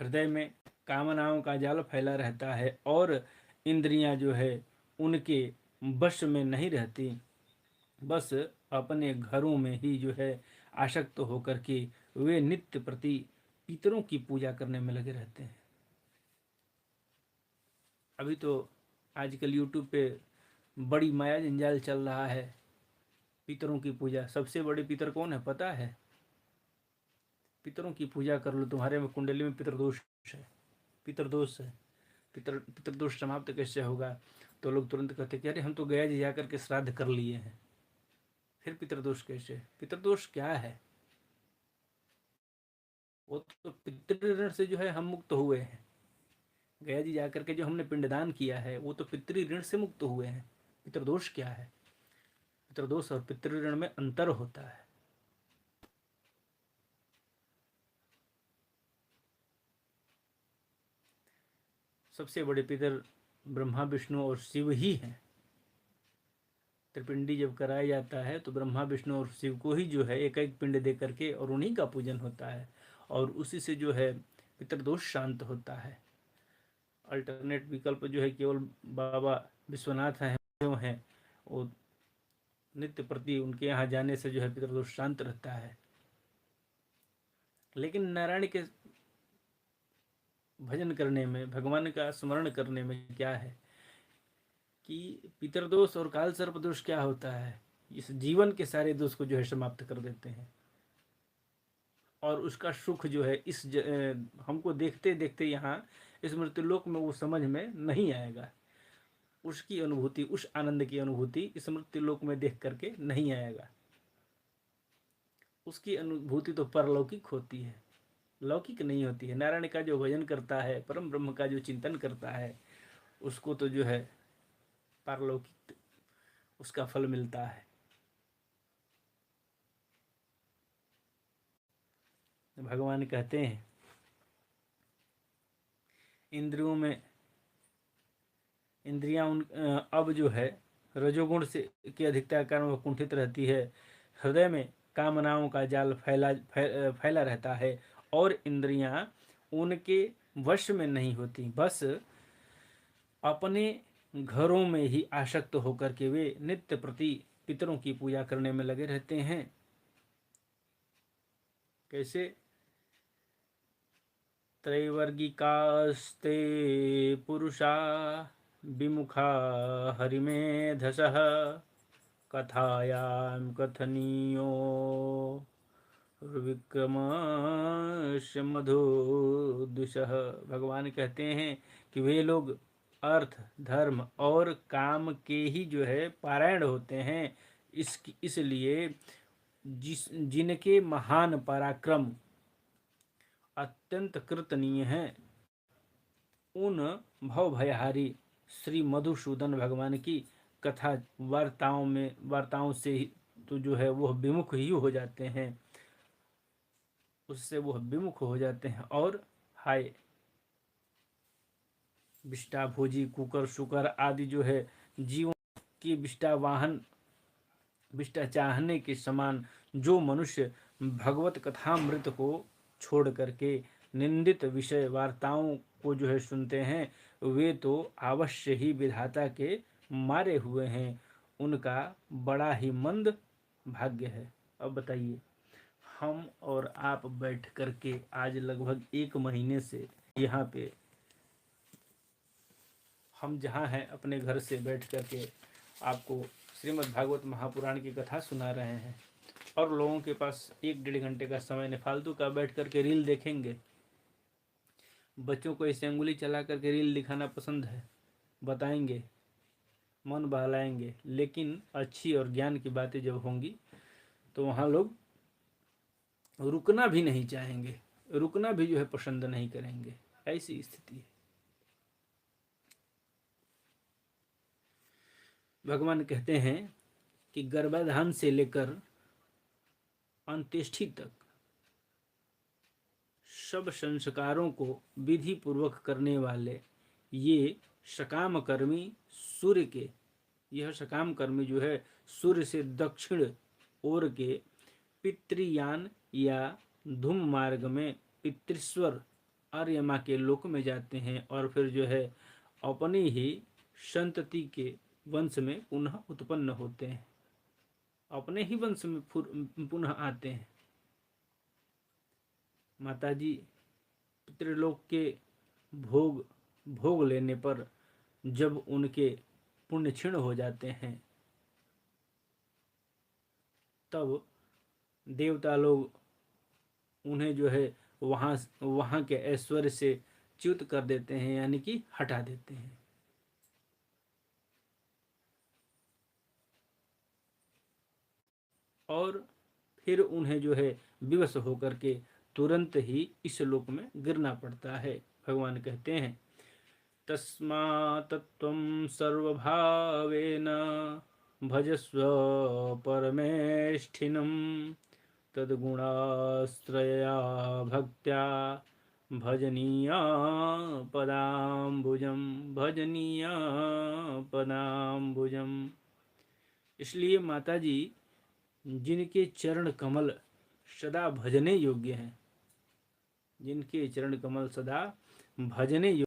हृदय में कामनाओं का जाल फैला रहता है और इंद्रियां जो है उनके वश में नहीं रहती, बस अपने घरों में ही जो है आसक्त होकर के वे नित्य प्रति पितरों की पूजा करने में लगे रहते हैं। अभी तो आजकल यूट्यूब पे बड़ी माया जंजाल चल रहा है पितरों की पूजा। सबसे बड़े पितर कौन है पता है? पितरों की पूजा कर लो, तुम्हारे में कुंडली में पितरदोष है, पितरदोष है। पितरदोष समाप्त कैसे होगा? तो लोग तुरंत कहते कि अरे हम तो गया जी जाकर के श्राद्ध कर लिए हैं, फिर पितरदोष कैसे? पितरदोष क्या है? वो तो पितृ ऋण से जो है हम मुक्त हुए हैं। गया जी जाकर के जो हमने पिंडदान किया है वो तो पितृ ऋण से मुक्त हुए हैं। पितरदोष क्या है? पितरदोष और पितृ ऋण में अंतर होता है। सबसे बड़े पितर ब्रह्मा विष्णु और शिव ही हैं। त्रिपिंडी जब कराया जाता है तो ब्रह्मा विष्णु और शिव को ही जो है एक एक पिंड दे करके और उन्हीं का पूजन होता है और उसी से जो है पितरदोष शांत होता है। अल्टरनेट विकल्प जो है केवल बाबा विश्वनाथ हैं जो हैं, वो नित्य प्रति उनके यहाँ जाने से जो है पितरदोष शांत रहता है। लेकिन नारायण के भजन करने में, भगवान का स्मरण करने में क्या है कि पितरदोष और काल सर्प दोष क्या होता है, इस जीवन के सारे दोष को जो है समाप्त कर देते हैं और उसका सुख जो है हमको देखते देखते यहाँ इस मृत्युलोक में वो समझ में नहीं आएगा। उसकी अनुभूति, उस आनंद की अनुभूति इस मृत्युलोक में देख करके नहीं आएगा। उसकी अनुभूति तो परलौकिक होती है, लौकिक नहीं होती है। नारायण का जो भजन करता है, परम ब्रह्म का जो चिंतन करता है, उसको तो जो है पारलौकिक उसका फल मिलता है। भगवान कहते हैं इंद्रियों में, इंद्रियां अब जो है रजोगुण से की अधिकता के कारण वह कुंठित रहती है। हृदय में कामनाओं का जाल फैला रहता है और इंद्रियां उनके वश में नहीं होती, बस अपने घरों में ही आसक्त होकर के वे नित्य प्रति पितरों की पूजा करने में लगे रहते हैं। कैसे? त्रैवर्गिकास्ते पुरुषा विमुखा हरिमेधसः कथायां कथनीयो विक्रमस्य मधुदुषः। भगवान कहते हैं कि वे लोग अर्थ, धर्म और काम के ही जो है पारायण होते हैं। इसलिए जिनके महान पराक्रम अत्यंत कृतनीय हैं, उन भवभयहारी श्री मधुसूदन भगवान की कथा वार्ताओं से ही तो जो है वह विमुख ही हो जाते हैं, उससे वह विमुख हो जाते हैं और हाय विष्टा भोजी कुकर शुकर आदि जो है जीवों की विष्टा चाहने के समान जो मनुष्य भगवत कथामृत को छोड़ करके निंदित विषय वार्ताओं को जो है सुनते हैं, वे तो अवश्य ही विधाता के मारे हुए हैं। उनका बड़ा ही मंद भाग्य है। अब बताइए, हम और आप बैठ करके आज लगभग 1 महीने से यहाँ पे हम जहाँ हैं अपने घर से बैठ करके आपको श्रीमद् भागवत महापुराण की कथा सुना रहे हैं और लोगों के पास 1-1.5 घंटे का समय नहीं, फालतू का बैठ करके रील देखेंगे। बच्चों को ऐसे अंगुली चला करके रील दिखाना पसंद है, बताएंगे, मन बहलाएंगे, लेकिन अच्छी और ज्ञान की बातें जब होंगी तो वहाँ लोग रुकना भी नहीं चाहेंगे, रुकना भी जो है पसंद नहीं करेंगे। ऐसी स्थिति है। भगवान कहते हैं कि गर्भाधान से लेकर अंत्येष्टि तक सब संस्कारों को विधि पूर्वक करने वाले ये सकाम कर्मी सूर्य के, यह सकाम कर्मी जो है सूर्य से दक्षिण ओर के पितृयान या धूम मार्ग में पितृस्वर आर्यमा के लोक में जाते हैं और फिर जो है अपनी ही संतति के वंश में पुनः उत्पन्न होते हैं, अपने ही वंश में पुनः आते हैं। माताजी पितृलोक के भोग भोग लेने पर जब उनके पुण्य क्षीण हो जाते हैं तब देवता लोग उन्हें जो है वहाँ के ऐश्वर्य से च्युत कर देते हैं, यानी कि हटा देते हैं। और फिर उन्हें जो है विवश होकर के तुरंत ही इस लोक में गिरना पड़ता है। भगवान कहते हैं तस्मात् त्वं सर्वभावेन भजस्व परमेष्ठिनं तद्गुणाश्रया भक्त्या भजनीया पदाम्बुजम भजनीया पदाम्बुजम। इसलिए माता जी जिनके चरण कमल सदा भजने योग्य हैं, जिनके चरण कमल सदा भजने